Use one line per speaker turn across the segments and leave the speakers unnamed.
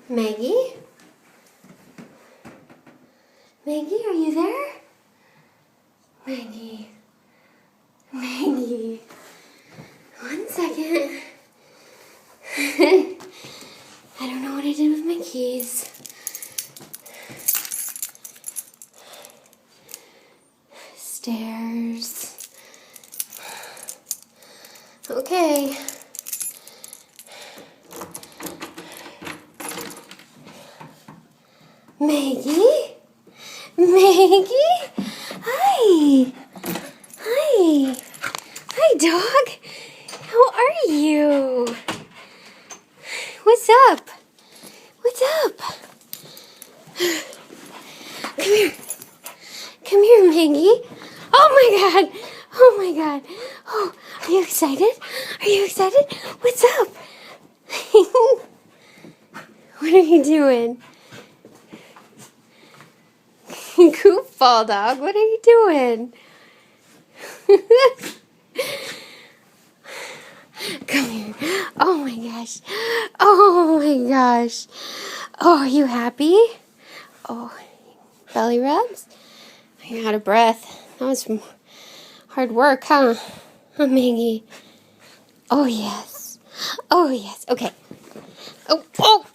Maggie? Maggie, are you there? Maggie. Maggie. 1 second. I don't know what I did with my keys. Stairs. Okay. Maggie? Maggie? Hi. Hi. Hi, dog. How are you? What's up? What's up? Come here. Come here, Maggie. Oh my God. Oh my God. Oh, are you excited? Are you excited? What's up? What are you doing? Goofball dog, what are you doing? Come here. Oh my gosh. Oh my gosh. Oh, are you happy? Oh, belly rubs? You're out of breath. That was some hard work, huh? Huh, Maggie? Oh, yes. Oh, yes. Okay. Oh, oh.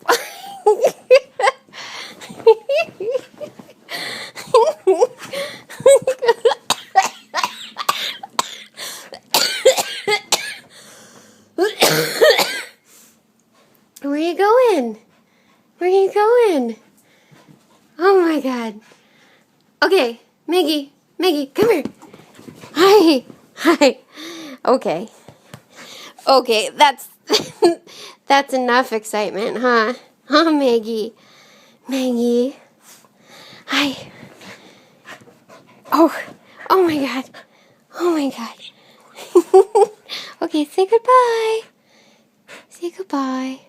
Where are you going? Where are you going? Oh my God. Okay, Maggie, come here. Hi. Hi. Okay. Okay, that's that's enough excitement, huh? Huh, Maggie? Maggie. Hi. Oh. Oh my God. Oh my God. Okay, say goodbye. Say goodbye.